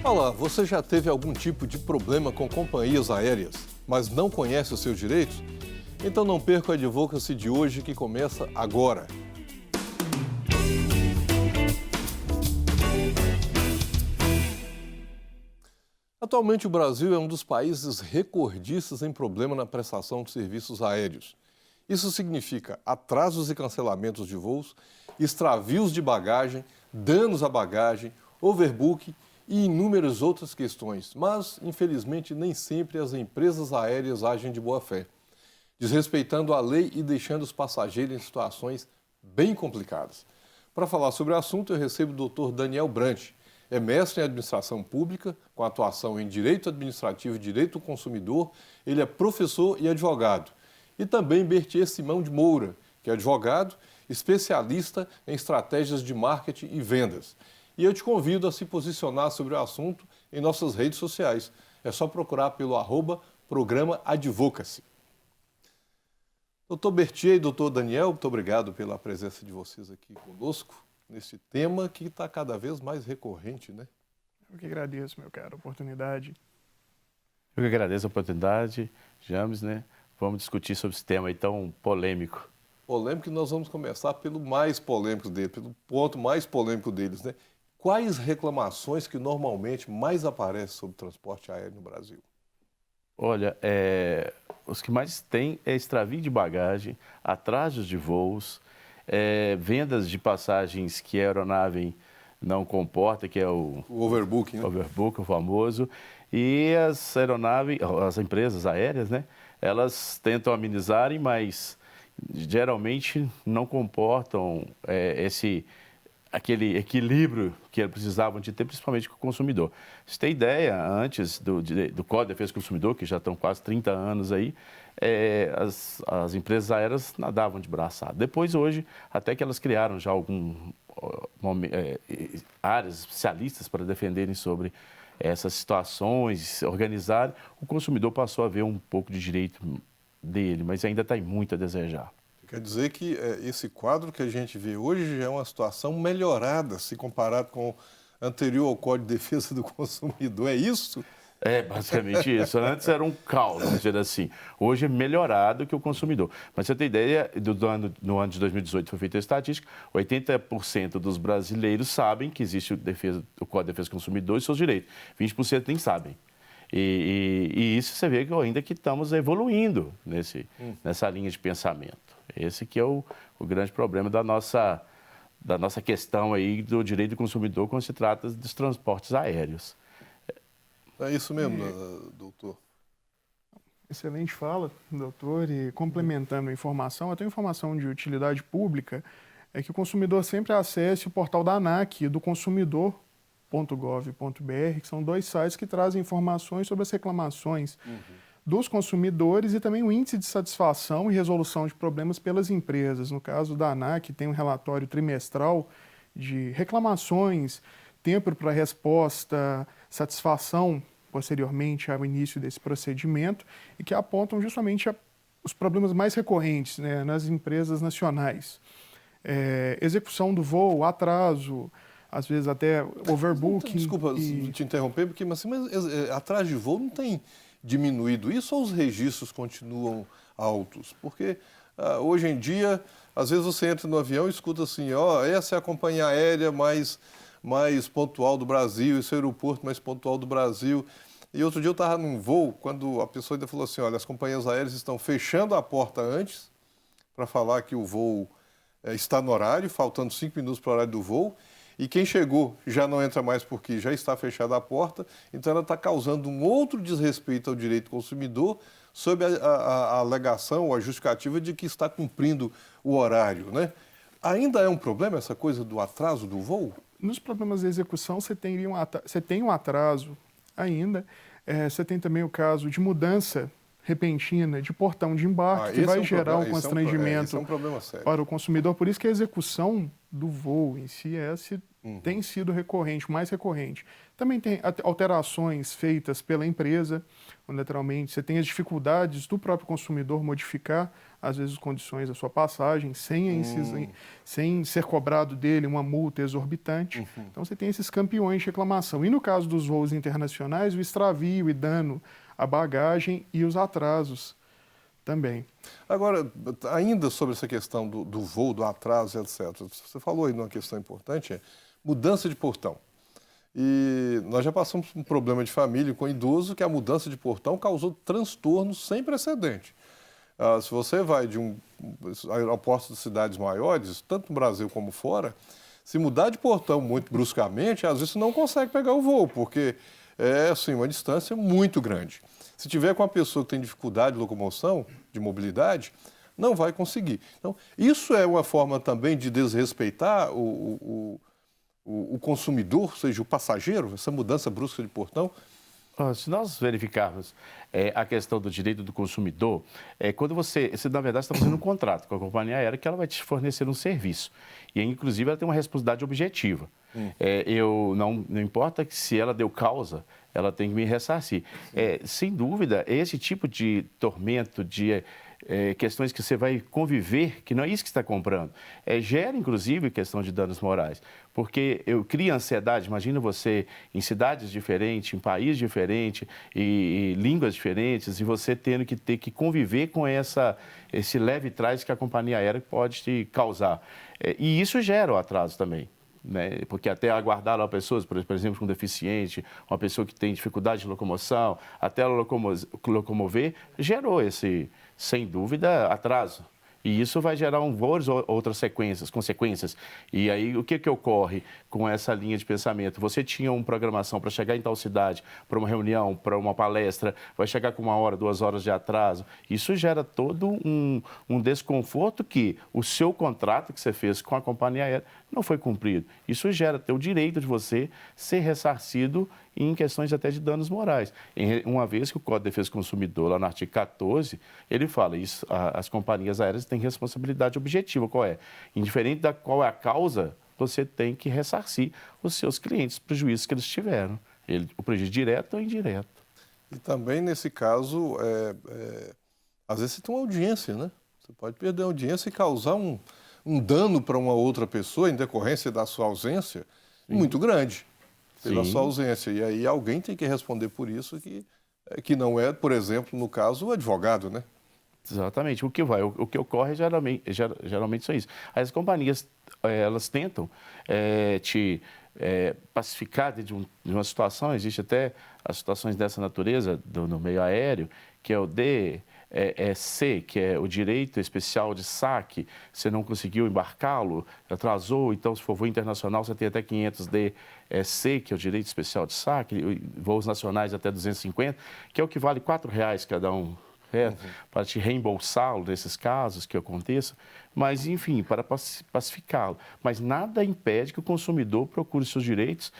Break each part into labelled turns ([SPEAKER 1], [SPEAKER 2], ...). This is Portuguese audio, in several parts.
[SPEAKER 1] Olá, você já teve algum tipo de problema com companhias aéreas, mas não conhece os seus direitos? Então não perca o Advocacy de hoje que começa agora. Atualmente o Brasil é um dos países recordistas em problema na prestação de serviços aéreos. Isso significa atrasos e cancelamentos de voos, extravios de bagagem, danos à bagagem, overbooking e inúmeras outras questões. Mas, infelizmente, nem sempre as empresas aéreas agem de boa fé, desrespeitando a lei e deixando os passageiros em situações bem complicadas. Para falar sobre o assunto, eu recebo o Dr. Daniel Brant. É mestre em administração pública, com atuação em direito administrativo e direito do consumidor. Ele é professor e advogado. E também Bertier Simão de Moura, que é advogado, especialista em estratégias de marketing e vendas. E eu te convido a se posicionar sobre o assunto em nossas redes sociais. É só procurar pelo @programa Advocacy. Doutor Bertier e doutor Daniel, muito obrigado pela presença de vocês aqui conosco, nesse tema que está cada vez mais recorrente, né?
[SPEAKER 2] Eu que agradeço, meu caro, a oportunidade.
[SPEAKER 3] Eu que agradeço a oportunidade, James, né? Vamos discutir sobre esse tema aí tão polêmico.
[SPEAKER 1] Polêmico, que nós vamos começar pelo mais polêmico dele, pelo ponto mais polêmico deles, né? Quais reclamações que normalmente mais aparecem sobre transporte aéreo no Brasil?
[SPEAKER 3] Olha, os que mais tem é extravio de bagagem, atrasos de voos, vendas de passagens que a aeronave não comporta, que é o
[SPEAKER 1] overbooking, né?
[SPEAKER 3] Overbooking, o famoso. E as aeronaves, as empresas aéreas, né? Elas tentam amenizarem, mas geralmente não comportam aquele equilíbrio que eles precisavam de ter, principalmente com o consumidor. Você tem ideia, antes do Código de Defesa do Consumidor, que já estão quase 30 anos aí, as empresas aéreas nadavam de braçada. Depois, hoje, até que elas criaram já áreas especialistas para defenderem sobre essas situações, organizar, o consumidor passou a ver um pouco de direito dele, mas ainda está muito a desejar.
[SPEAKER 1] Quer dizer que esse quadro que a gente vê hoje já é uma situação melhorada se comparado com o anterior ao Código de Defesa do Consumidor, é isso?
[SPEAKER 3] É basicamente isso. Antes era um caos, vamos dizer assim. Hoje é melhorado que o consumidor. Mas você tem ideia, no ano de 2018 foi feita a estatística, 80% dos brasileiros sabem que existe o Código de Defesa do Consumidor e seus direitos. 20% nem sabem. E isso você vê que ainda que estamos evoluindo nessa linha de pensamento. Esse que é o grande problema da nossa questão aí do direito do consumidor quando se trata dos transportes aéreos.
[SPEAKER 1] É isso mesmo, doutor?
[SPEAKER 2] Excelente fala, doutor. E complementando a informação, até informação de utilidade pública, é que o consumidor sempre acesse o portal da ANAC, do consumidor.gov.br, que são 2 sites que trazem informações sobre as reclamações dos consumidores e também o índice de satisfação e resolução de problemas pelas empresas. No caso da ANAC, tem um relatório trimestral de reclamações, tempo para resposta, satisfação posteriormente ao início desse procedimento e que apontam justamente os problemas mais recorrentes, né, nas empresas nacionais. Execução do voo, atraso, às vezes até overbooking.
[SPEAKER 1] Desculpa te interromper, porque mas atraso de voo não tem diminuído isso ou os registros continuam altos? Porque hoje em dia, às vezes você entra no avião e escuta assim, essa é a companhia aérea mais pontual do Brasil, esse é o aeroporto mais pontual do Brasil. E outro dia eu estava num voo, quando a pessoa ainda falou assim, olha, as companhias aéreas estão fechando a porta antes para falar que o voo está no horário, faltando 5 minutos para o horário do voo, e quem chegou já não entra mais porque já está fechada a porta, então ela está causando um outro desrespeito ao direito do consumidor sob a alegação ou a justificativa de que está cumprindo o horário, né? Ainda é um problema essa coisa do atraso do voo?
[SPEAKER 2] Nos problemas de execução, você tem um atraso ainda. Você tem também o caso de mudança repentina de portão de embarque, que
[SPEAKER 1] esse
[SPEAKER 2] vai
[SPEAKER 1] é um
[SPEAKER 2] gerar um
[SPEAKER 1] problema, esse
[SPEAKER 2] constrangimento
[SPEAKER 1] é um problema sério.
[SPEAKER 2] para o consumidor. Por isso que a execução do voo em si tem sido recorrente, mais recorrente. Também tem alterações feitas pela empresa, naturalmente. Você tem as dificuldades do próprio consumidor modificar, às vezes, as condições da sua passagem, sem ser cobrado dele uma multa exorbitante. Então, você tem esses campeões de reclamação. E no caso dos voos internacionais, o extravio e dano à bagagem e os atrasos também.
[SPEAKER 1] Agora, ainda sobre essa questão do voo, do atraso, etc. Você falou aí de uma questão importante, mudança de portão. E nós já passamos por um problema de família com idoso que a mudança de portão causou transtornos sem precedente. Se você vai de aeroportos de cidades maiores, tanto no Brasil como fora, se mudar de portão muito bruscamente, às vezes você não consegue pegar o voo, porque é assim, uma distância muito grande. Se tiver com uma pessoa que tem dificuldade de locomoção, de mobilidade, não vai conseguir. Então, isso é uma forma também de desrespeitar o consumidor, ou seja, o passageiro, essa mudança brusca de portão.
[SPEAKER 3] Se nós verificarmos a questão do direito do consumidor, quando você, na verdade, está fazendo um contrato com a companhia aérea que ela vai te fornecer um serviço. E, inclusive, ela tem uma responsabilidade objetiva. Não importa que se ela deu causa, ela tem que me ressarcir. Sem dúvida, esse tipo de tormento, de questões que você vai conviver, que não é isso que você está comprando, gera, inclusive, questão de danos morais. Porque cria ansiedade. Imagina você em cidades diferentes, em países diferentes, e línguas diferentes, e você tendo que ter que conviver com esse leve trás que a companhia aérea pode te causar. E isso gera o atraso também. Né? Porque até aguardar lá pessoas, por exemplo, com deficiente, uma pessoa que tem dificuldade de locomoção, até ela locomover, gerou esse, sem dúvida, atraso. E isso vai gerar várias outras consequências. E aí, o que ocorre com essa linha de pensamento? Você tinha uma programação para chegar em tal cidade, para uma reunião, para uma palestra, vai chegar com 1 hora, 2 horas de atraso. Isso gera todo um desconforto que o seu contrato que você fez com a companhia aérea não foi cumprido. Isso gera o direito de você ser ressarcido em questões até de danos morais. Uma vez que o Código de Defesa do Consumidor, lá no artigo 14, ele fala isso, as companhias aéreas têm responsabilidade objetiva. Qual é? Indiferente da qual é a causa, você tem que ressarcir os seus clientes, os prejuízos que eles tiveram. O prejuízo direto ou indireto.
[SPEAKER 1] E também, nesse caso, às vezes você tem uma audiência, né? Você pode perder a audiência e causar um dano para uma outra pessoa em decorrência da sua ausência muito grande. Pela sua ausência. E aí alguém tem que responder por isso, que não é, por exemplo, no caso, o advogado, né?
[SPEAKER 3] Exatamente. O que ocorre geralmente são isso. As companhias, elas tentam te pacificar de uma situação, existe até as situações dessa natureza no meio aéreo, que é o DEC, que é o direito especial de saque, você não conseguiu embarcá-lo, atrasou, então se for voo internacional você tem até 500 DEC, que é o direito especial de saque, voos nacionais até 250, que é o que vale R$4 cada um. Para te reembolsá-lo nesses casos que aconteçam, mas, enfim, para pacificá-lo. Mas nada impede que o consumidor procure seus direitos,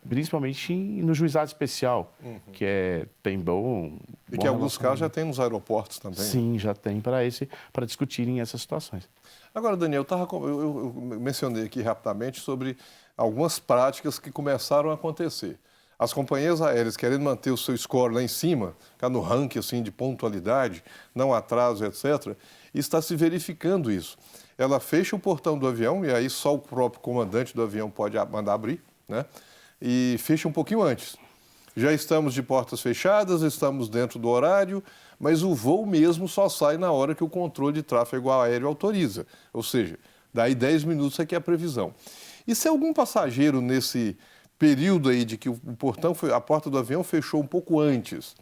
[SPEAKER 3] principalmente no juizado especial, que tem bom
[SPEAKER 1] e que em alguns casos já tem nos aeroportos também.
[SPEAKER 3] Sim, já tem para discutirem essas situações.
[SPEAKER 1] Agora, Daniel, eu mencionei aqui rapidamente sobre algumas práticas que começaram a acontecer. As companhias aéreas querendo manter o seu score lá em cima, ficar no ranking assim, de pontualidade, não atraso, etc., e está se verificando isso. Ela fecha o portão do avião, e aí só o próprio comandante do avião pode mandar abrir, né? E fecha um pouquinho antes. Já estamos de portas fechadas, estamos dentro do horário, mas o voo mesmo só sai na hora que o controle de tráfego aéreo autoriza. Ou seja, daí 10 minutos é que é a previsão. E se algum passageiro nesse período aí de que a porta do avião fechou um pouco antes,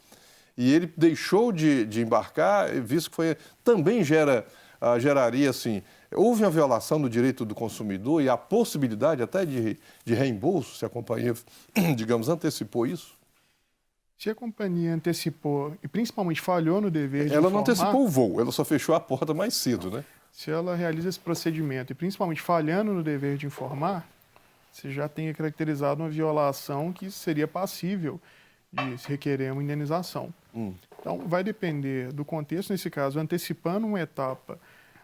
[SPEAKER 1] e ele deixou de embarcar, visto que também geraria assim, houve uma violação do direito do consumidor e a possibilidade até de reembolso, se a companhia, digamos, antecipou isso?
[SPEAKER 2] Se a companhia antecipou e principalmente falhou no dever de informar...
[SPEAKER 1] Ela não antecipou o voo, ela só fechou a porta mais cedo, né?
[SPEAKER 2] Se ela realiza esse procedimento e principalmente falhando no dever de informar, você já tenha caracterizado uma violação que seria passível de se requerer uma indenização. Então, vai depender do contexto, nesse caso, antecipando uma etapa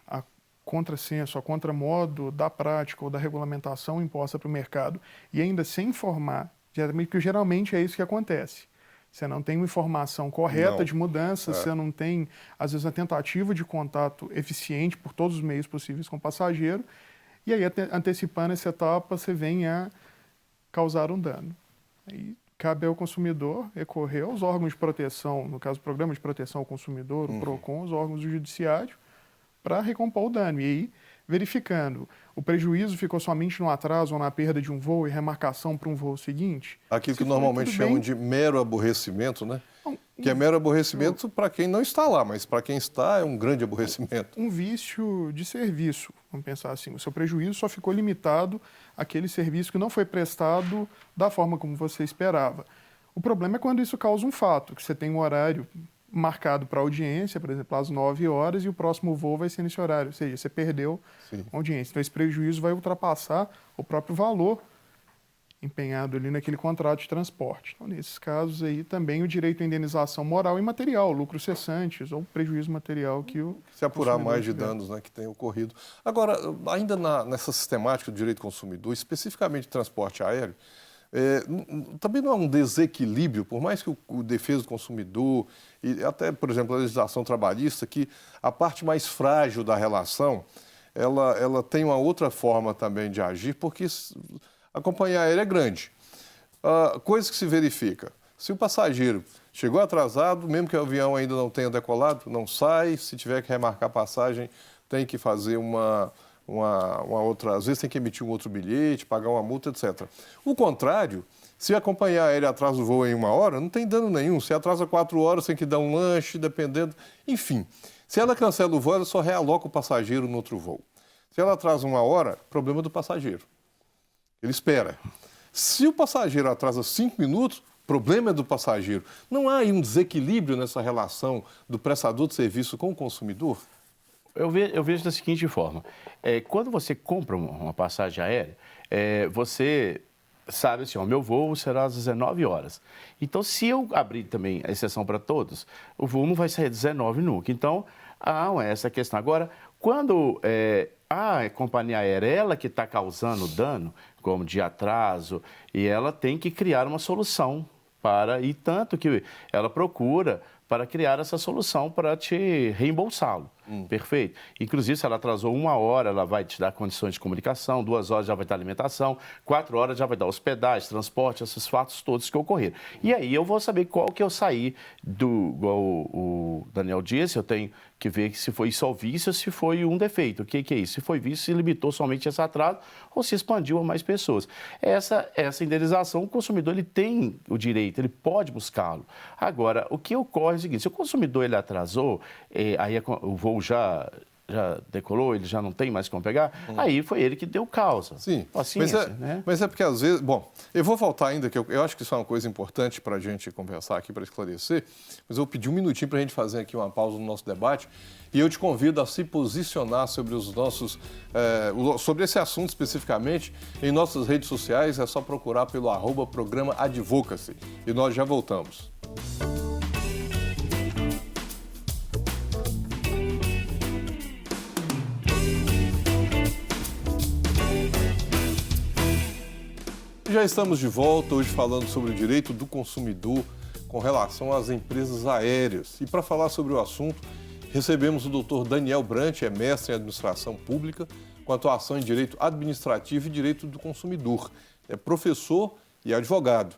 [SPEAKER 2] a contrassenso, a contramodo da prática ou da regulamentação imposta para o mercado e ainda sem informar, porque geralmente é isso que acontece. Você não tem uma informação correta de mudança, você não tem, às vezes, a tentativa de contato eficiente por todos os meios possíveis com o passageiro, e aí, antecipando essa etapa, você vem a causar um dano. Aí cabe ao consumidor recorrer aos órgãos de proteção, no caso, o Programa de Proteção ao Consumidor, o PROCON, os órgãos do Judiciário, para recompor o dano. E aí, verificando, o prejuízo ficou somente no atraso ou na perda de um voo e remarcação para um voo seguinte?
[SPEAKER 1] Aquilo que normalmente chamam de mero aborrecimento, né? Que é mero aborrecimento para quem não está lá, mas para quem está é um grande aborrecimento.
[SPEAKER 2] Um vício de serviço, vamos pensar assim. O seu prejuízo só ficou limitado àquele serviço que não foi prestado da forma como você esperava. O problema é quando isso causa um fato, que você tem um horário marcado para audiência, por exemplo, às 9 horas, e o próximo voo vai ser nesse horário, ou seja, você perdeu a audiência. Então, esse prejuízo vai ultrapassar o próprio valor empenhado ali naquele contrato de transporte. Então, nesses casos aí, também o direito à indenização moral e material, lucros cessantes ou prejuízo material que o
[SPEAKER 1] se apurar mais de danos, né, que tem ocorrido. Agora, ainda nessa sistemática do direito do consumidor, especificamente transporte aéreo, também não há um desequilíbrio, por mais que o defesa do consumidor e até, por exemplo, a legislação trabalhista, que a parte mais frágil da relação, ela tem uma outra forma também de agir, porque a companhia aérea é grande. Coisa que se verifica, se o passageiro chegou atrasado, mesmo que o avião ainda não tenha decolado, não sai, se tiver que remarcar a passagem, tem que fazer uma outra, às vezes tem que emitir um outro bilhete, pagar uma multa, etc. O contrário, se a companhia aérea atrasa o voo em 1 hora, não tem dano nenhum. Se atrasa 4 horas, tem que dar um lanche, dependendo. Enfim, se ela cancela o voo, ela só realoca o passageiro no outro voo. Se ela atrasa 1 hora, problema do passageiro. Ele espera. Se o passageiro atrasa 5 minutos, problema é do passageiro. Não há aí um desequilíbrio nessa relação do prestador de serviço com o consumidor?
[SPEAKER 3] Eu vejo da seguinte forma, quando você compra uma passagem aérea, você sabe assim, o meu voo será às 19 horas. Então, se eu abrir também a exceção para todos, o voo não vai sair às 19 nunca. Então, há essa questão. Agora, quando a companhia aérea, ela que está causando dano, como de atraso, e ela tem que criar uma solução e tanto que ela procura para criar essa solução para te reembolsá-lo. Perfeito? Inclusive, se ela atrasou 1 hora, ela vai te dar condições de comunicação, 2 horas já vai dar alimentação, 4 horas já vai dar hospedagem, transporte, esses fatos todos que ocorreram. E aí eu vou saber qual que eu saí igual o Daniel disse, eu tenho que ver se foi só vício ou se foi um defeito. O que é isso? Se foi vício, se limitou somente a esse atraso ou se expandiu a mais pessoas. Essa indenização, o consumidor ele tem o direito, ele pode buscá-lo. Agora, o que ocorre é o seguinte, se o consumidor ele atrasou, aí o voo já decolou, ele já não tem mais como pegar, aí foi ele que deu causa.
[SPEAKER 1] Sim,
[SPEAKER 3] né?
[SPEAKER 1] Mas é porque às vezes... Bom, eu vou voltar ainda, que eu acho que isso é uma coisa importante para a gente conversar aqui, para esclarecer, mas eu pedi um minutinho para a gente fazer aqui uma pausa no nosso debate e eu te convido a se posicionar sobre os nossos... sobre esse assunto especificamente em nossas redes sociais, é só procurar pelo @Programa Advocacy e nós já voltamos. Já estamos de volta, hoje falando sobre o direito do consumidor com relação às empresas aéreas. E para falar sobre o assunto, recebemos o Dr. Daniel Brant, mestre em Administração Pública, com atuação em Direito Administrativo e Direito do Consumidor. É professor e advogado.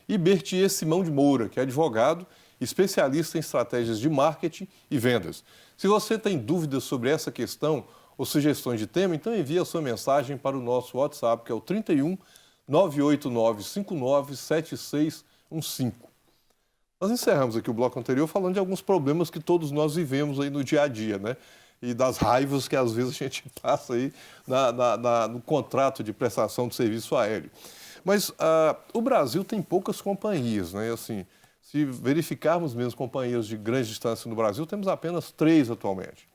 [SPEAKER 1] E Bertier Simão de Moura, que é advogado, especialista em estratégias de marketing e vendas. Se você tem dúvidas sobre essa questão ou sugestões de tema, então envie a sua mensagem para o nosso WhatsApp, que é o 31 989597615. Nós encerramos aqui o bloco anterior falando de alguns problemas que todos nós vivemos aí no dia a dia, né? E das raivas que às vezes a gente passa aí no contrato de prestação de serviço aéreo. Mas o Brasil tem poucas companhias, né? Assim, se verificarmos mesmo companhias de grande distância no Brasil, temos apenas 3 atualmente.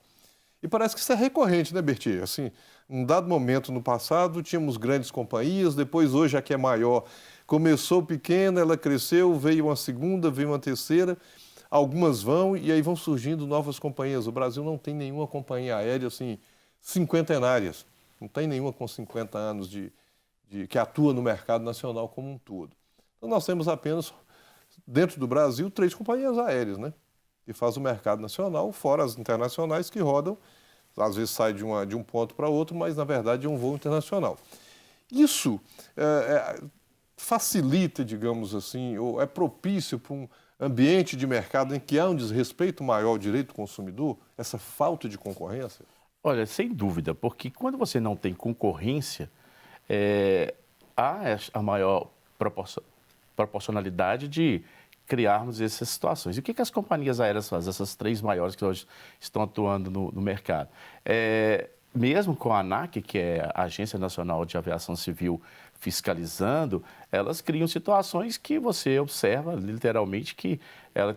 [SPEAKER 1] E parece que isso é recorrente, né, Berti? Assim, num dado momento no passado, tínhamos grandes companhias, depois hoje a que é maior começou pequena, ela cresceu, veio uma segunda, veio uma terceira, algumas vão e aí vão surgindo novas companhias. O Brasil não tem nenhuma companhia aérea, assim, cinquentenárias. Não tem nenhuma com 50 anos que atua no mercado nacional como um todo. Então nós temos apenas, dentro do Brasil, 3 companhias aéreas, né? Que faz o mercado nacional, fora as internacionais que rodam, às vezes sai de um ponto para outro, mas na verdade é um voo internacional. Isso facilita, digamos assim, ou é propício para um ambiente de mercado em que há um desrespeito maior ao direito do consumidor, essa falta de concorrência?
[SPEAKER 3] Olha, sem dúvida, porque quando você não tem concorrência, há a maior proporcionalidade de criarmos essas situações. E o que as companhias aéreas fazem, essas 3 maiores que hoje estão atuando no mercado? Mesmo com a ANAC, que é a Agência Nacional de Aviação Civil, fiscalizando, elas criam situações que você observa literalmente que elas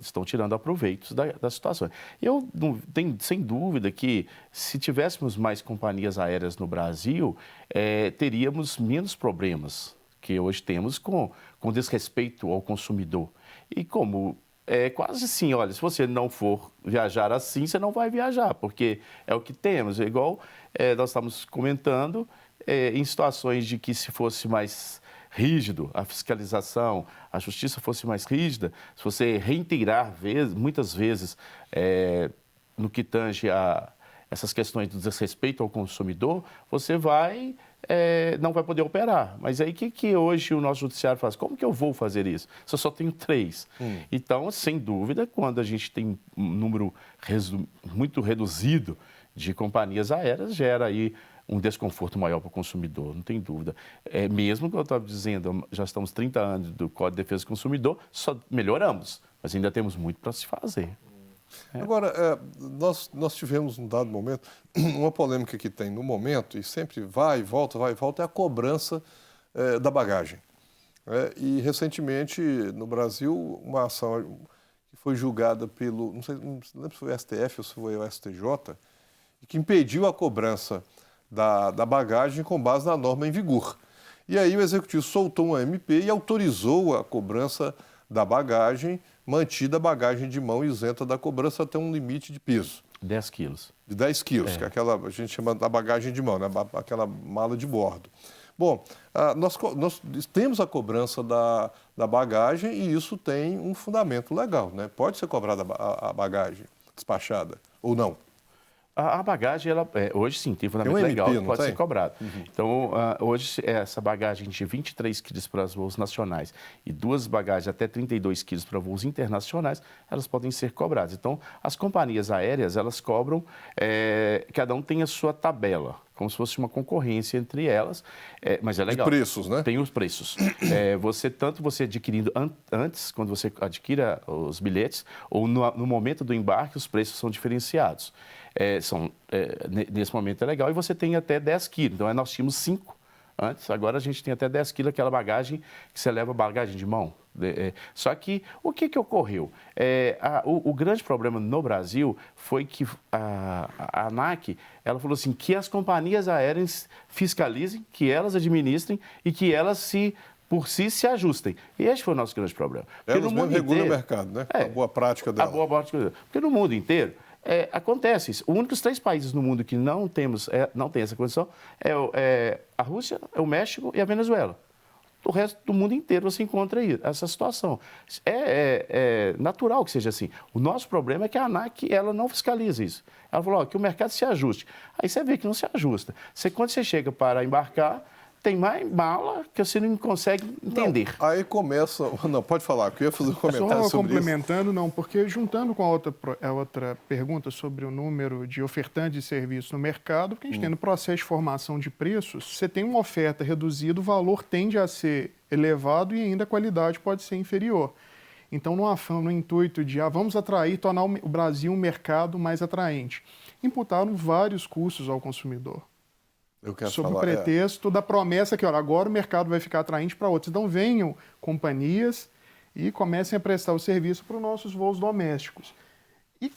[SPEAKER 3] estão tirando aproveitos da situação. Eu não tenho, sem dúvida, que se tivéssemos mais companhias aéreas no Brasil, teríamos menos problemas que hoje temos com desrespeito ao consumidor. E como é quase assim, olha, se você não for viajar assim, você não vai viajar, porque é o que temos. É igual nós estamos comentando, em situações de que se fosse mais rígido a fiscalização, a justiça fosse mais rígida, se você reiterar muitas vezes no que tange a essas questões do desrespeito ao consumidor, você não vai poder operar. Mas aí o que hoje o nosso judiciário faz? Como que eu vou fazer isso? Se eu só tenho 3. Então, sem dúvida, quando a gente tem um número muito reduzido de companhias aéreas, gera aí um desconforto maior para o consumidor, não tem dúvida. Mesmo que eu estava dizendo, já estamos 30 anos do Código de Defesa do Consumidor, só melhoramos, mas ainda temos muito para se fazer.
[SPEAKER 1] Agora, nós tivemos, num dado momento, uma polêmica que tem no momento, e sempre vai e volta, é a cobrança da bagagem. E, recentemente, no Brasil, uma ação que foi julgada não lembro se foi o STF ou se foi o STJ, que impediu a cobrança da bagagem com base na norma em vigor. E aí o Executivo soltou um MP e autorizou a cobrança da bagagem, mantida a bagagem de mão isenta da cobrança até um limite de peso.
[SPEAKER 3] 10 quilos.
[SPEAKER 1] De 10 quilos, que é aquela, a gente chama da bagagem de mão, né? Aquela mala de bordo. Bom, nós temos a cobrança da bagagem e isso tem um fundamento legal, né? Pode ser cobrada a bagagem despachada ou não.
[SPEAKER 3] A bagagem, hoje sim, tem fundamento legal que pode ser cobrado. Então, hoje, essa bagagem de 23 quilos para os voos nacionais e 2 bagagens até 32 quilos para voos internacionais, elas podem ser cobradas. Então, as companhias aéreas, elas cobram, cada um tem a sua tabela, como se fosse uma concorrência entre elas, mas é legal.
[SPEAKER 1] De preços, né?
[SPEAKER 3] Tem os preços. Tanto você adquirindo antes, quando você adquira os bilhetes, ou no momento do embarque, os preços são diferenciados. Nesse momento é legal, e você tem até 10 quilos. Então, nós tínhamos 5 antes, agora a gente tem até 10 quilos, aquela bagagem que você leva bagagem de mão. Só que, o que ocorreu? O grande problema no Brasil foi que a ANAC, ela falou assim, que as companhias aéreas fiscalizem, que elas administrem e que elas por si se ajustem. E esse foi o nosso grande problema.
[SPEAKER 1] Elas mesmo regulam o mercado, né? A boa prática dela.
[SPEAKER 3] A boa prática dela. Porque no mundo inteiro, acontece isso. Os únicos 3 países no mundo que não tem essa condição é a Rússia, é o México e a Venezuela. O resto do mundo inteiro você encontra aí essa situação. É natural que seja assim. O nosso problema é que a ANAC ela não fiscaliza isso. Ela falou que o mercado se ajuste. Aí você vê que não se ajusta. Quando você chega para embarcar, tem mais mala que você não consegue entender.
[SPEAKER 1] Não, aí começa... Não, pode falar, que eu ia fazer um comentário
[SPEAKER 2] só
[SPEAKER 1] sobre
[SPEAKER 2] complementando, não, porque juntando com a outra pergunta sobre o número de ofertantes de serviços no mercado, porque a gente tem no processo de formação de preços, você tem uma oferta reduzida, o valor tende a ser elevado e ainda a qualidade pode ser inferior. Então, no intuito de vamos atrair, tornar o Brasil um mercado mais atraente, imputaram vários custos ao consumidor. Sob o pretexto da promessa que agora o mercado vai ficar atraente para outros. Então venham companhias e comecem a prestar o serviço para os nossos voos domésticos. E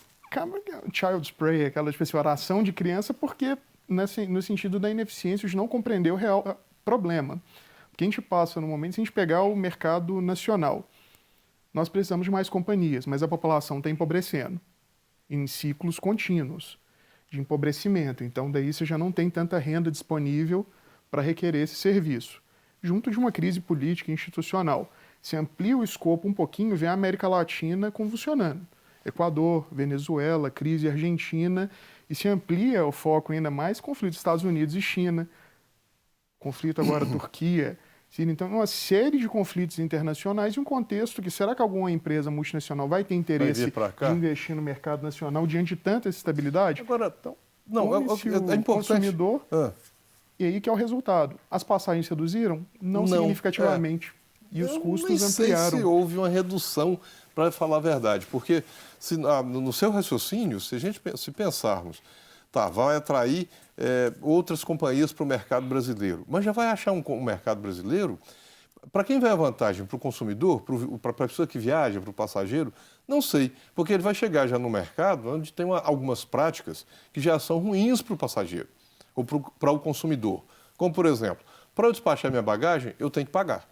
[SPEAKER 2] Child's Play, aquela espécie de oração de criança, porque no sentido da ineficiência de não compreender o real problema. Porque a gente passa no momento, se a gente pegar o mercado nacional, nós precisamos de mais companhias, mas a população está empobrecendo em ciclos contínuos de empobrecimento. Então, daí você já não tem tanta renda disponível para requerer esse serviço. Junto de uma crise política e institucional. Se amplia o escopo um pouquinho, vem a América Latina convulsionando. Equador, Venezuela, crise argentina, e se amplia o foco ainda mais conflito Estados Unidos e China, conflito agora Turquia, Síria. Então, uma série de conflitos internacionais em um contexto que será que alguma empresa multinacional vai ter interesse de investir no mercado nacional diante de tanta estabilidade?
[SPEAKER 1] Agora,
[SPEAKER 2] então,
[SPEAKER 1] não,
[SPEAKER 2] é
[SPEAKER 1] importante.
[SPEAKER 2] Consumidor, e aí que é o resultado. As passagens reduziram? Não significativamente. E os custos ampliaram.
[SPEAKER 1] Não sei se houve uma redução, para falar a verdade, porque no seu raciocínio, se pensarmos, vai atrair outras companhias para o mercado brasileiro, mas já vai achar um mercado brasileiro, para quem vai a vantagem? Para o consumidor, para a pessoa que viaja, para o passageiro? Não sei, porque ele vai chegar já no mercado onde tem algumas práticas que já são ruins para o passageiro ou para o consumidor. Como, por exemplo, para eu despachar minha bagagem, eu tenho que pagar.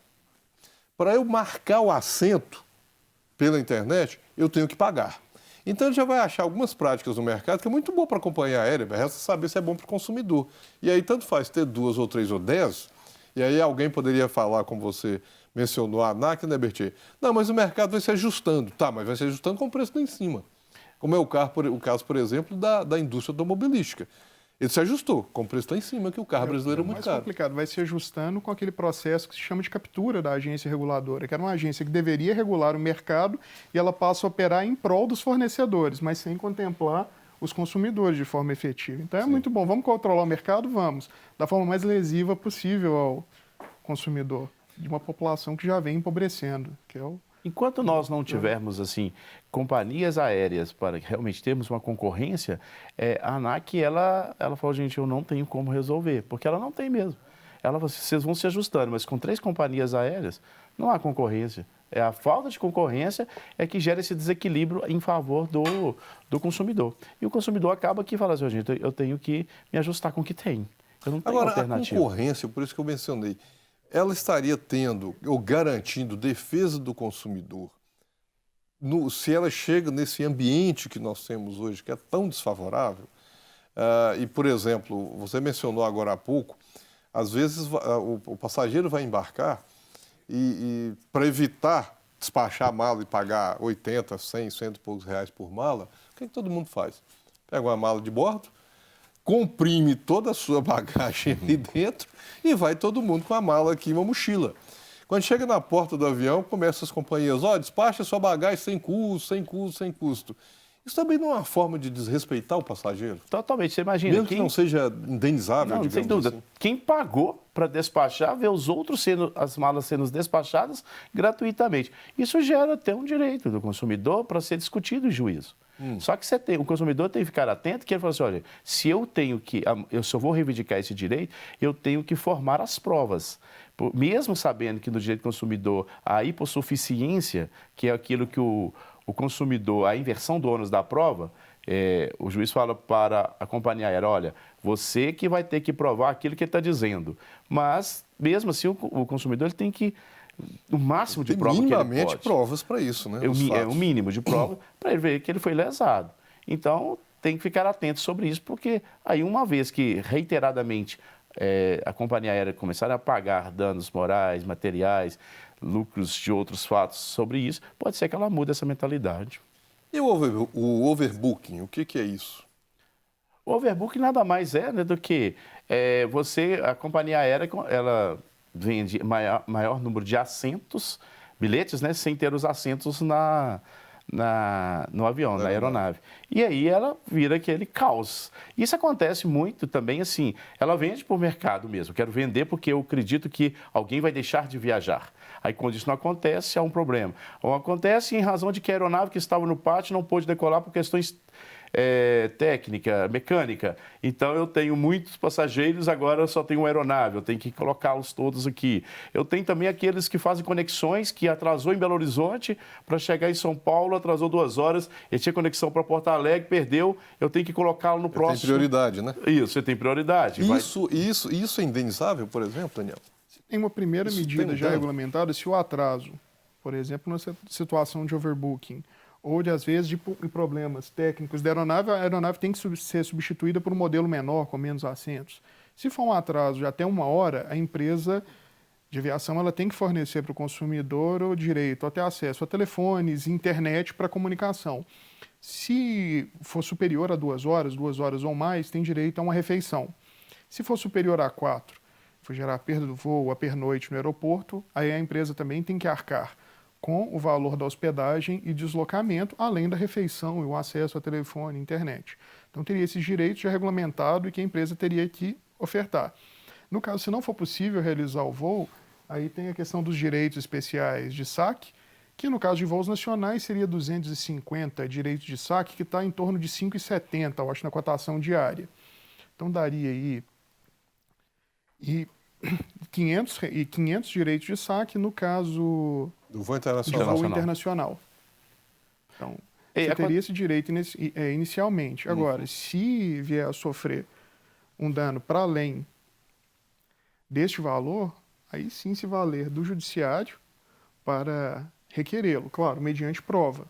[SPEAKER 1] Para eu marcar o assento pela internet, eu tenho que pagar. Então, ele já vai achar algumas práticas no mercado que é muito boa para a companhia aérea, mas resta saber se é bom para o consumidor. E aí, tanto faz ter 2 ou 3 ou 10, e aí alguém poderia falar, como você mencionou, a ANAC, né, Berthier? Não, mas o mercado vai se ajustando. Tá, mas vai se ajustando com o preço lá em cima. Como é o caso, por exemplo, da indústria automobilística. Ele se ajustou, com o preço lá em cima, que o carro brasileiro é muito caro.
[SPEAKER 2] É mais complicado, vai se ajustando com aquele processo que se chama de captura da agência reguladora, que era uma agência que deveria regular o mercado e ela passa a operar em prol dos fornecedores, mas sem contemplar os consumidores de forma efetiva. Então é muito bom, vamos controlar o mercado? Vamos, da forma mais lesiva possível ao consumidor, de uma população que já vem empobrecendo, que é o...
[SPEAKER 3] Enquanto nós não tivermos, assim, companhias aéreas para realmente termos uma concorrência, a ANAC, ela falou, gente, eu não tenho como resolver, porque ela não tem mesmo. Ela falou, vocês vão se ajustando, mas com 3 companhias aéreas, não há concorrência. A falta de concorrência é que gera esse desequilíbrio em favor do consumidor. E o consumidor acaba que fala assim, gente, eu tenho que me ajustar com o que tem. Eu não tenho alternativa.
[SPEAKER 1] A concorrência, por isso que eu mencionei, ela estaria tendo ou garantindo defesa do consumidor se ela chega nesse ambiente que nós temos hoje, que é tão desfavorável. E, por exemplo, você mencionou agora há pouco, às vezes o passageiro vai embarcar e para evitar despachar a mala e pagar 80, 100, 100 e poucos reais por mala, o que todo mundo faz? Pega uma mala de bordo, comprime toda a sua bagagem ali dentro e vai todo mundo com a mala aqui e uma mochila. Quando chega na porta do avião, começam as companhias, despacha sua bagagem sem custo, sem custo, sem custo. Isso também não é uma forma de desrespeitar o passageiro?
[SPEAKER 3] Totalmente, você imagina.
[SPEAKER 1] Mesmo que não seja indenizável,
[SPEAKER 3] não,
[SPEAKER 1] digamos
[SPEAKER 3] sem dúvida.
[SPEAKER 1] Assim.
[SPEAKER 3] Quem pagou para despachar, vê os outros as malas sendo despachadas gratuitamente. Isso gera até um direito do consumidor para ser discutido em juízo. Só que o consumidor tem que ficar atento, que ele fala assim, olha, se eu vou reivindicar esse direito, eu tenho que formar as provas. Mesmo sabendo que no direito do consumidor a hipossuficiência, que é aquilo que o consumidor, a inversão do ônus da prova, o juiz fala para a companhia aérea, olha, você que vai ter que provar aquilo que ele está dizendo. Mas, mesmo assim, o consumidor ele tem que o máximo de prova que ele pode.
[SPEAKER 1] Minimamente provas para isso, né?
[SPEAKER 3] É o mínimo de prova para ele ver que ele foi lesado. Então, tem que ficar atento sobre isso, porque aí uma vez que reiteradamente a companhia aérea começar a pagar danos morais, materiais, lucros de outros fatos sobre isso, pode ser que ela mude essa mentalidade.
[SPEAKER 1] E o overbooking, o que é isso?
[SPEAKER 3] O overbooking nada mais do que a companhia aérea, ela vende maior número de assentos, bilhetes, né, sem ter os assentos no avião, na aeronave. E aí ela vira aquele caos. Isso acontece muito também, assim, ela vende para o mercado mesmo. Quero vender porque eu acredito que alguém vai deixar de viajar. Aí, quando isso não acontece, há um problema. Ou acontece em razão de que a aeronave que estava no pátio não pôde decolar por questões técnica, mecânica. Então, eu tenho muitos passageiros, agora eu só tenho uma aeronave, eu tenho que colocá-los todos aqui. Eu tenho também aqueles que fazem conexões, que atrasou em Belo Horizonte para chegar em São Paulo, atrasou 2 horas, ele tinha conexão para Porto Alegre, perdeu, eu tenho que colocá-lo no próximo.
[SPEAKER 1] Tem prioridade, né?
[SPEAKER 3] Isso, você tem prioridade.
[SPEAKER 1] Isso é indenizável, por exemplo, Daniel?
[SPEAKER 2] Tem uma primeira medida já regulamentada se o atraso, por exemplo, na situação de overbooking, ou de, às vezes, de problemas técnicos da aeronave, a aeronave tem que ser substituída por um modelo menor, com menos assentos. Se for um atraso de até 1 hora, a empresa de aviação ela tem que fornecer para o consumidor o direito a ter acesso a telefones, internet para comunicação. Se for superior a 2 horas ou mais, tem direito a uma refeição. Se for superior a 4, for gerar perda do voo, a pernoite no aeroporto, aí a empresa também tem que arcar com o valor da hospedagem e deslocamento, além da refeição e o acesso a telefone e internet. Então, teria esses direitos já regulamentado e que a empresa teria que ofertar. No caso, se não for possível realizar o voo, aí tem a questão dos direitos especiais de saque, que no caso de voos nacionais seria 250 direitos de saque, que está em torno de 5,70, eu acho, na cotação diária. Então, daria aí 500 direitos de saque no caso
[SPEAKER 1] do voo
[SPEAKER 2] internacional. Então, você teria esse direito inicialmente. Agora, se vier a sofrer um dano para além deste valor, aí sim se valer do judiciário para requerê-lo, claro, mediante prova.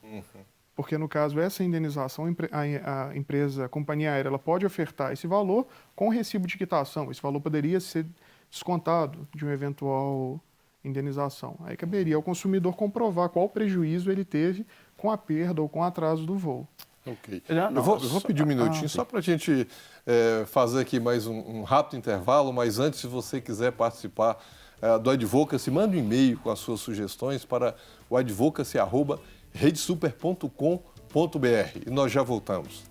[SPEAKER 2] Porque, no caso, essa indenização, a empresa, a companhia aérea, ela pode ofertar esse valor com recibo de quitação. Esse valor poderia ser descontado de uma eventual indenização. Aí caberia ao consumidor comprovar qual prejuízo ele teve com a perda ou com o atraso do voo.
[SPEAKER 1] Ok. Eu vou pedir um minutinho só para a gente fazer aqui mais um rápido intervalo, mas antes, se você quiser participar do Advocacy, manda um e-mail com as suas sugestões para o advocacy@redesuper.com.br e nós já voltamos.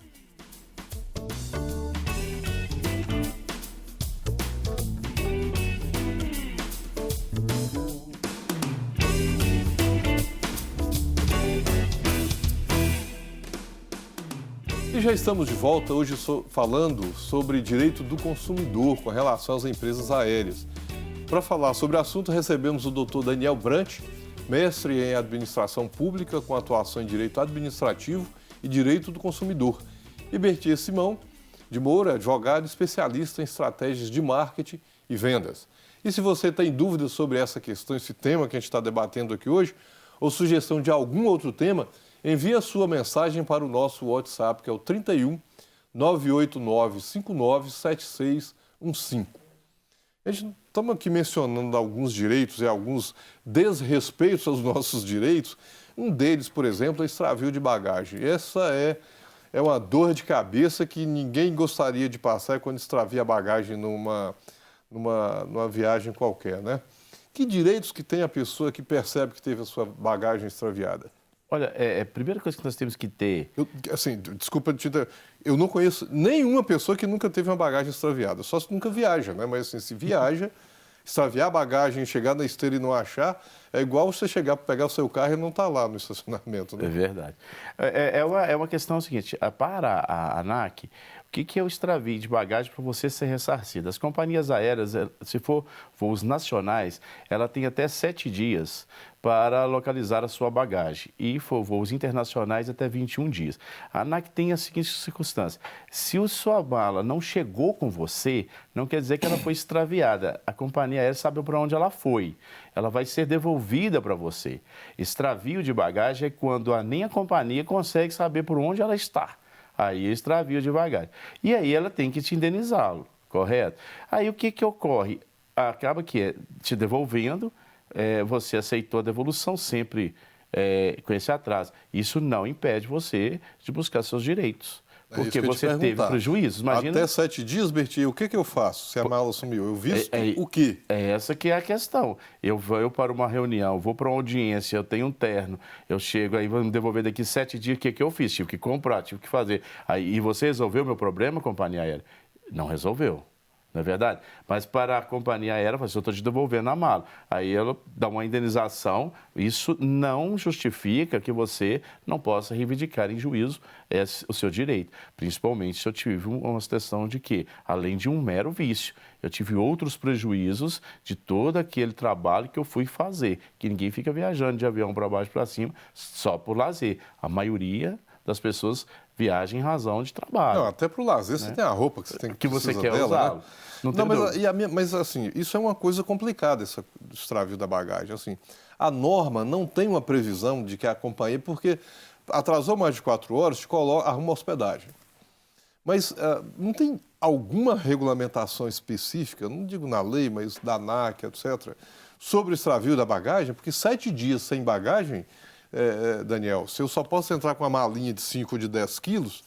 [SPEAKER 1] E já estamos de volta, hoje falando sobre direito do consumidor com relação às empresas aéreas. Para falar sobre o assunto, recebemos o Dr. Daniel Brant, mestre em Administração Pública com atuação em Direito Administrativo e Direito do Consumidor, e Bertier Simão de Moura, advogado especialista em estratégias de marketing e vendas. E se você tem dúvidas sobre essa questão, esse tema que a gente está debatendo aqui hoje, ou sugestão de algum outro tema, envie a sua mensagem para o nosso WhatsApp, que é o 31 989 59 7615. A gente estamos aqui mencionando alguns direitos e alguns desrespeitos aos nossos direitos. Um deles, por exemplo, é extravio de bagagem. Essa é uma dor de cabeça que ninguém gostaria de passar quando extravia a bagagem numa viagem qualquer, né? Que direitos que tem a pessoa que percebe que teve a sua bagagem extraviada?
[SPEAKER 3] Olha, a primeira coisa que nós temos que ter...
[SPEAKER 1] Desculpa te interromper, eu não conheço nenhuma pessoa que nunca teve uma bagagem extraviada, só se nunca viaja, né? Mas assim, se viaja, extraviar a bagagem, chegar na esteira e não achar, é igual você chegar para pegar o seu carro e não estar lá no estacionamento. Né?
[SPEAKER 3] É verdade. É uma questão seguinte, para a ANAC, o que é o extravio de bagagem para você ser ressarcido? As companhias aéreas, se for voos nacionais, ela tem até 7 dias para localizar a sua bagagem. E for voos internacionais, até 21 dias. A ANAC tem a seguinte circunstância. Se a sua mala não chegou com você, não quer dizer que ela foi extraviada. A companhia aérea sabe para onde ela foi. Ela vai ser devolvida para você. Extravio de bagagem é quando nem a companhia consegue saber por onde ela está. Aí é extravio de bagagem. E aí ela tem que te indenizá-lo, correto? Aí o que ocorre? Acaba que te devolvendo, você aceitou a devolução sempre com esse atraso. Isso não impede você de buscar seus direitos. Porque você teve prejuízos. Imagina...
[SPEAKER 1] Até 7 dias, Bertier, o que eu faço se a mala sumiu? Eu visto o quê?
[SPEAKER 3] Essa que é a questão. Eu vou para uma reunião, vou para uma audiência, eu tenho um terno, eu chego, aí vou me devolver daqui 7 dias, o que eu fiz? Tive que comprar, tive que fazer. E você resolveu o meu problema, companhia aérea? Não resolveu. não é verdade? Mas para a companhia aérea, eu estou te devolvendo a mala. Aí ela dá uma indenização, isso não justifica que você não possa reivindicar em juízo o seu direito. Principalmente se eu tive uma questão de que, além de um mero vício, eu tive outros prejuízos de todo aquele trabalho que eu fui fazer, que ninguém fica viajando de avião para baixo para cima só por lazer. A maioria das pessoas viaja em razão de trabalho.
[SPEAKER 1] Não, até para o lazer você tem a roupa que você tem
[SPEAKER 3] que você quer
[SPEAKER 1] dela,
[SPEAKER 3] usar.
[SPEAKER 1] né?
[SPEAKER 3] Não,
[SPEAKER 1] mas assim, isso é uma coisa complicada, esse extravio da bagagem. Assim, a norma não tem uma previsão de que a companhia, porque atrasou mais de 4 horas, te arruma hospedagem. Mas não tem alguma regulamentação específica, não digo na lei, mas da ANAC, etc., sobre o extravio da bagagem? Porque 7 dias sem bagagem, Daniel, se eu só posso entrar com uma malinha de 5 ou de 10 quilos,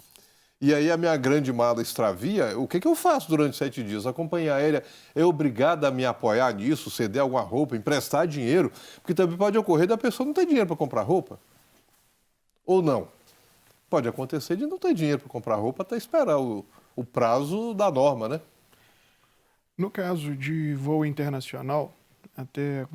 [SPEAKER 1] e aí a minha grande mala extravia, o que eu faço durante 7 dias? A companhia aérea é obrigada a me apoiar nisso, ceder alguma roupa, emprestar dinheiro, porque também pode ocorrer da pessoa não ter dinheiro para comprar roupa. Ou não. Pode acontecer de não ter dinheiro para comprar roupa até esperar o prazo da norma, né?
[SPEAKER 2] No caso de voo internacional, até a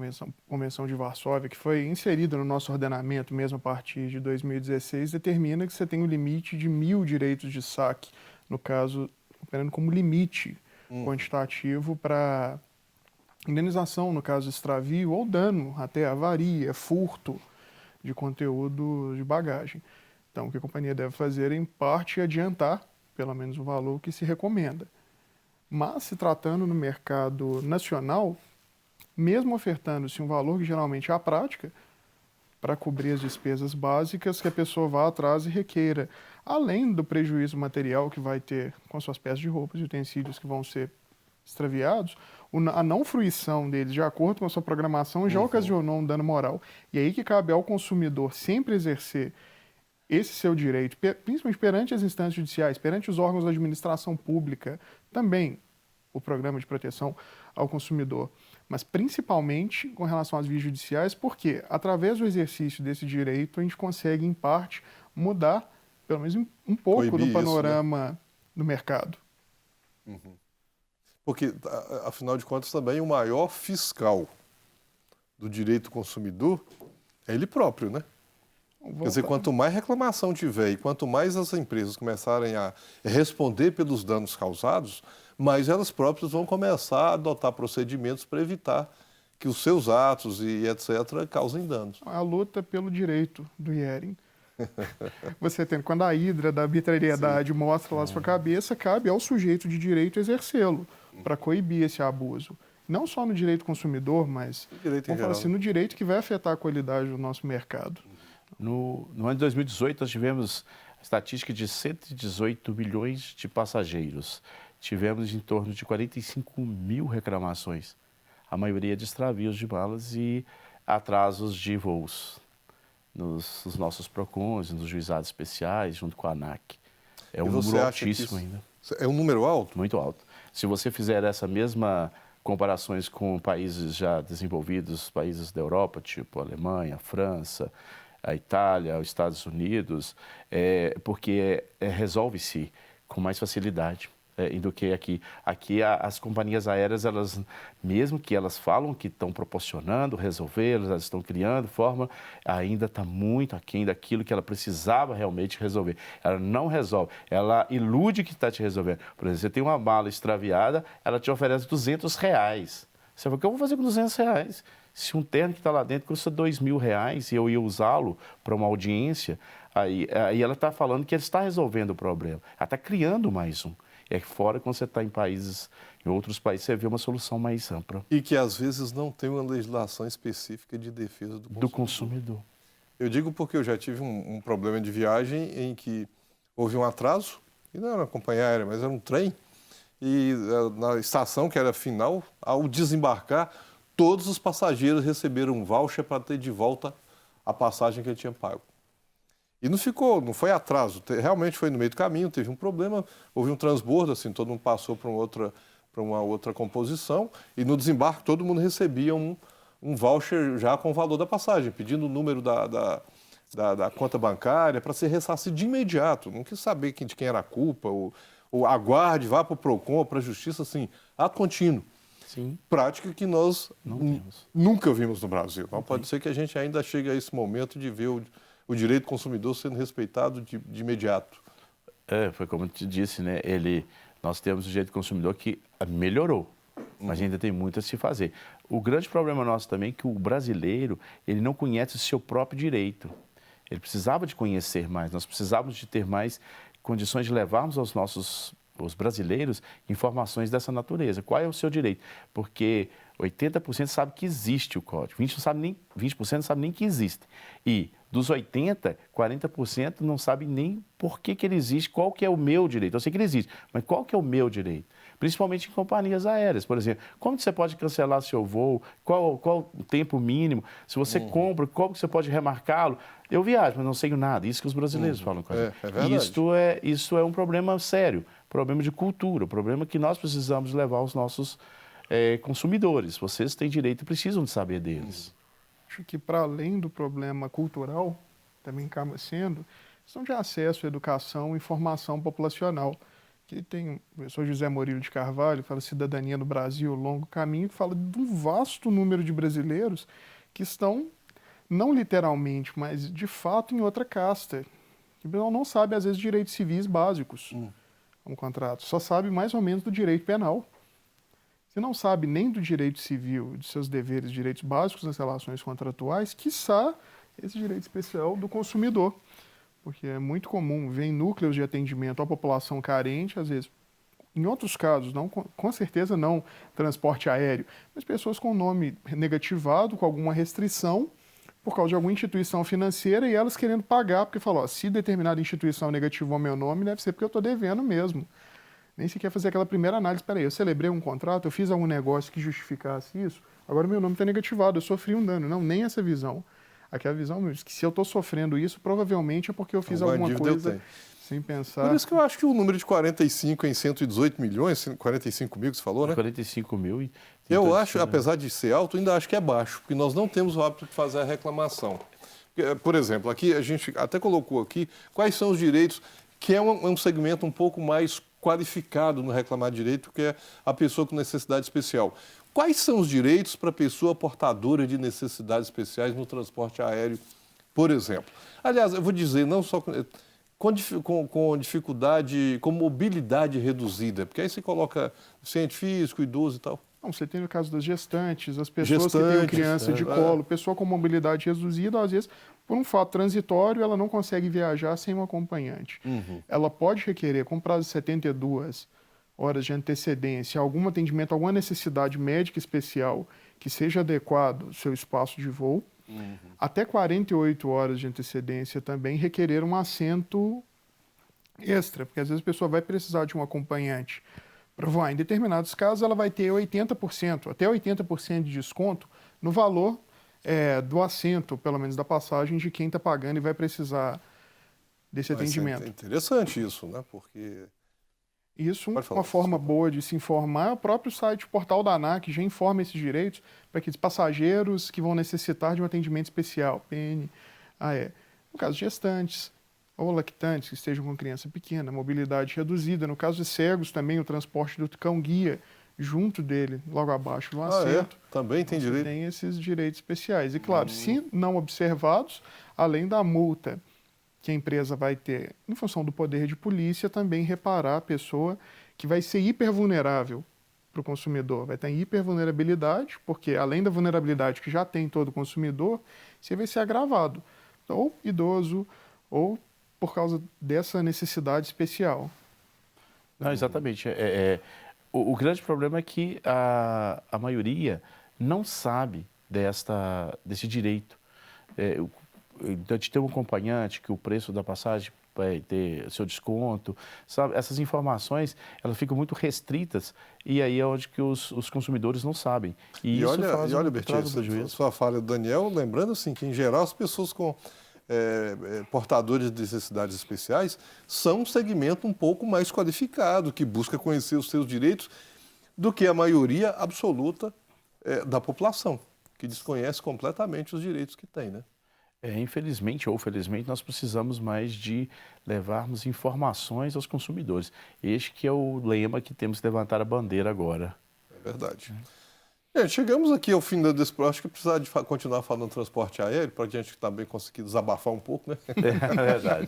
[SPEAKER 2] Convenção de Varsóvia, que foi inserida no nosso ordenamento mesmo a partir de 2016, determina que você tem um limite de 1.000 direitos de saque, no caso, operando como limite quantitativo para indenização, no caso extravio ou dano, até avaria, furto de conteúdo de bagagem. Então, o que a companhia deve fazer é, em parte, adiantar, pelo menos, o valor que se recomenda. Mas, se tratando no mercado nacional, mesmo ofertando-se um valor que geralmente é a prática, para cobrir as despesas básicas, que a pessoa vá atrás e requeira, além do prejuízo material que vai ter com suas peças de roupas e utensílios que vão ser extraviados, a não fruição deles, de acordo com a sua programação, já ocasionou um dano moral. E aí que cabe ao consumidor sempre exercer esse seu direito, principalmente perante as instâncias judiciais, perante os órgãos da administração pública, também o programa de proteção ao consumidor, mas principalmente com relação às vias judiciais, porque através do exercício desse direito a gente consegue, em parte, mudar, pelo menos um pouco, do panorama do mercado.
[SPEAKER 1] Porque, afinal de contas, também o maior fiscal do direito do consumidor é ele próprio, né? Quer dizer, quanto mais reclamação tiver e quanto mais as empresas começarem a responder pelos danos causados, mais elas próprias vão começar a adotar procedimentos para evitar que os seus atos e etc. causem danos.
[SPEAKER 2] A luta pelo direito do Iering. Você tem, quando a hidra da arbitrariedade mostra lá a sua cabeça, cabe ao sujeito de direito exercê-lo para coibir esse abuso. Não só no direito consumidor, mas vamos falar assim, no direito que vai afetar a qualidade do nosso mercado.
[SPEAKER 3] No ano de 2018, nós tivemos a estatística de 118 milhões de passageiros. Tivemos em torno de 45 mil reclamações, a maioria de extravios de malas e atrasos de voos nos nossos PROCONs, nos juizados especiais, junto com a ANAC. É um número altíssimo ainda.
[SPEAKER 1] É um número alto?
[SPEAKER 3] Muito alto. Se você fizer essa mesma comparações com países já desenvolvidos, países da Europa, tipo a Alemanha, a França, a Itália, os Estados Unidos, porque resolve-se com mais facilidade do que aqui. Aqui as companhias aéreas, elas, mesmo que elas falam que estão proporcionando, resolver, elas estão criando forma, ainda está muito aquém daquilo que ela precisava realmente resolver. Ela não resolve, ela ilude que está te resolvendo. Por exemplo, você tem uma mala extraviada, ela te oferece R$200. Você fala, o que eu vou fazer com R$200? Se um terno que está lá dentro custa R$2.000 e eu ia usá-lo para uma audiência, aí ela está falando que ela está resolvendo o problema. Ela está criando mais um. É que fora, quando você está em outros países, você vê uma solução mais ampla.
[SPEAKER 1] E que às vezes não tem uma legislação específica de defesa do consumidor. Eu digo porque eu já tive um problema de viagem em que houve um atraso, e não era uma companhia aérea, mas era um trem, e na estação, que era final, ao desembarcar, todos os passageiros receberam um voucher para ter de volta a passagem que ele tinha pago. E não foi atraso, realmente foi no meio do caminho, teve um problema, houve um transbordo, assim, todo mundo passou para uma outra composição, e no desembarque todo mundo recebia um voucher já com o valor da passagem, pedindo o número da conta bancária para ser ressarcido de imediato. Não quis saber de quem era a culpa, ou aguarde, vá para o PROCON, para a Justiça, assim, ato contínuo.
[SPEAKER 3] Sim.
[SPEAKER 1] Prática que nós
[SPEAKER 3] Não temos.
[SPEAKER 1] nunca vimos no Brasil. Então, pode ser que a gente ainda chegue a esse momento de ver o direito do consumidor sendo respeitado de imediato.
[SPEAKER 3] Foi como eu te disse, né? Nós temos o direito do consumidor que melhorou, mas ainda tem muito a se fazer. O grande problema nosso também é que o brasileiro, ele não conhece o seu próprio direito. Ele precisava de conhecer mais, nós precisávamos de ter mais condições de levarmos os brasileiros informações dessa natureza. Qual é o seu direito? Porque 80% sabe que existe o código, 20% não sabe nem que existe. E dos 80%, 40% não sabe nem por que ele existe, qual que é o meu direito. Eu sei que ele existe, mas qual que é o meu direito? Principalmente em companhias aéreas, por exemplo. Como que você pode cancelar seu voo? Qual o tempo mínimo? Se você compra, como que você pode remarcá-lo? Eu viajo, mas não sei nada. Isso que os brasileiros falam com a gente.
[SPEAKER 1] É verdade.
[SPEAKER 3] E isso é um problema sério, problema de cultura, problema que nós precisamos levar aos nossos consumidores. Vocês têm direito e precisam de saber deles.
[SPEAKER 2] Acho que, para além do problema cultural, também acaba sendo questão de acesso à educação e formação populacional. Que tem o professor José Murilo de Carvalho, fala Cidadania no Brasil, Longo Caminho, que fala de um vasto número de brasileiros que estão, não literalmente, mas de fato em outra casta. Que não sabe, às vezes, direitos civis básicos, como contrato, só sabe mais ou menos do direito penal. Se não sabe nem do direito civil, de seus deveres, direitos básicos nas relações contratuais, quiçá esse direito especial do consumidor. Porque é muito comum ver em núcleos de atendimento à população carente, às vezes, em outros casos, não, com certeza não transporte aéreo, mas pessoas com nome negativado, com alguma restrição, por causa de alguma instituição financeira, e elas querendo pagar, porque falou, se determinada instituição negativou meu nome, deve ser porque eu estou devendo mesmo. Nem sequer fazer aquela primeira análise, peraí, eu celebrei um contrato, eu fiz algum negócio que justificasse isso, agora meu nome está negativado, eu sofri um dano. Não, nem essa visão. Aquela visão que se eu estou sofrendo isso, provavelmente é porque eu fiz alguma coisa sem pensar.
[SPEAKER 1] Por isso que eu acho que o número de 45 em 118 milhões, 45 mil que você falou, né?
[SPEAKER 3] 45 mil e...
[SPEAKER 1] Eu acho, apesar de ser alto, ainda acho que é baixo, porque nós não temos o hábito de fazer a reclamação. Por exemplo, aqui a gente até colocou aqui quais são os direitos, que é um segmento um pouco mais qualificado no reclamar de direito, que é a pessoa com necessidade especial. Quais são os direitos para a pessoa portadora de necessidades especiais no transporte aéreo, por exemplo? Aliás, eu vou dizer, não só com dificuldade, com mobilidade reduzida, porque aí você coloca deficiente físico, idoso e tal.
[SPEAKER 2] Não, você tem o caso das gestantes, as pessoas que têm criança de colo, pessoa com mobilidade reduzida, às vezes, por um fato transitório, ela não consegue viajar sem um acompanhante. Ela pode requerer, com prazo de 72 horas de antecedência, algum atendimento, alguma necessidade médica especial que seja adequado ao seu espaço de voo. Até 48 horas de antecedência também requerer um assento extra, porque às vezes a pessoa vai precisar de um acompanhante para voar. Em determinados casos, ela vai ter 80%, até 80% de desconto no valor do assento, pelo menos da passagem, de quem está pagando e vai precisar desse atendimento.
[SPEAKER 1] É interessante isso, né? Porque...
[SPEAKER 2] Isso, uma forma boa de se informar, o próprio site, o portal da ANAC já informa esses direitos para aqueles passageiros que vão necessitar de um atendimento especial, PNAE. No caso de gestantes ou lactantes que estejam com criança pequena, mobilidade reduzida. No caso de cegos, também o transporte do cão-guia junto dele, logo abaixo do assento.
[SPEAKER 1] Também tem direito.
[SPEAKER 2] Tem esses direitos especiais. E claro, se não observados, além da multa que a empresa vai ter, em função do poder de polícia, também reparar a pessoa que vai ser hipervulnerável para o consumidor. Vai estar em hipervulnerabilidade, porque além da vulnerabilidade que já tem todo consumidor, você vai ser agravado. Ou idoso, ou por causa dessa necessidade especial.
[SPEAKER 3] Não, exatamente. O grande problema é que a maioria não sabe desse direito. Então, de ter um acompanhante, que o preço da passagem vai ter seu desconto, sabe? Essas informações, elas ficam muito restritas e aí é onde que os consumidores não sabem.
[SPEAKER 1] E olha, Bertinho, sua fala do Daniel, lembrando assim, que em geral as pessoas com portadores de necessidades especiais são um segmento um pouco mais qualificado, que busca conhecer os seus direitos do que a maioria absoluta da população, que desconhece completamente os direitos que tem, né?
[SPEAKER 3] Infelizmente ou felizmente, nós precisamos mais de levarmos informações aos consumidores. Este que é o lema que temos que levantar a bandeira agora.
[SPEAKER 1] Verdade. Gente, chegamos aqui ao fim desse programa. Acho que precisar de continuar falando do transporte aéreo para a gente também conseguir desabafar um pouco, né?
[SPEAKER 3] É verdade.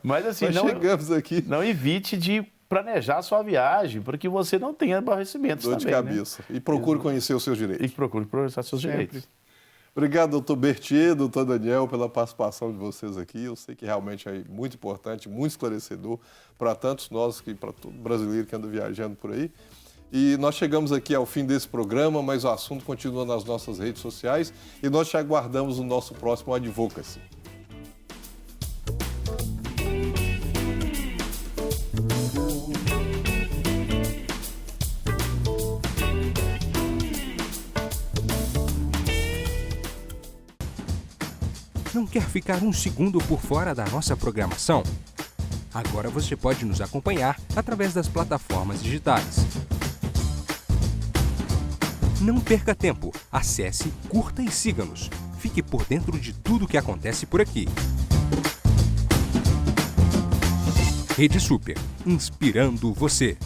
[SPEAKER 3] Mas assim,
[SPEAKER 1] Mas chegamos aqui.
[SPEAKER 3] Não evite de planejar a sua viagem, para que você não tenha aborrecimentos
[SPEAKER 1] Dor
[SPEAKER 3] também,
[SPEAKER 1] de cabeça.
[SPEAKER 3] Né?
[SPEAKER 1] E procure conhecer os seus direitos.
[SPEAKER 3] E procure progressar seus direitos.
[SPEAKER 1] Obrigado, doutor Berthier, doutor Daniel, pela participação de vocês aqui. Eu sei que realmente é muito importante, muito esclarecedor para tantos nós, para todo brasileiro que anda viajando por aí. E nós chegamos aqui ao fim desse programa, mas o assunto continua nas nossas redes sociais e nós te aguardamos no nosso próximo Advocacy.
[SPEAKER 4] Não quer ficar um segundo por fora da nossa programação? Agora você pode nos acompanhar através das plataformas digitais. Não perca tempo, acesse, curta e siga-nos. Fique por dentro de tudo o que acontece por aqui. Rede Super, inspirando você.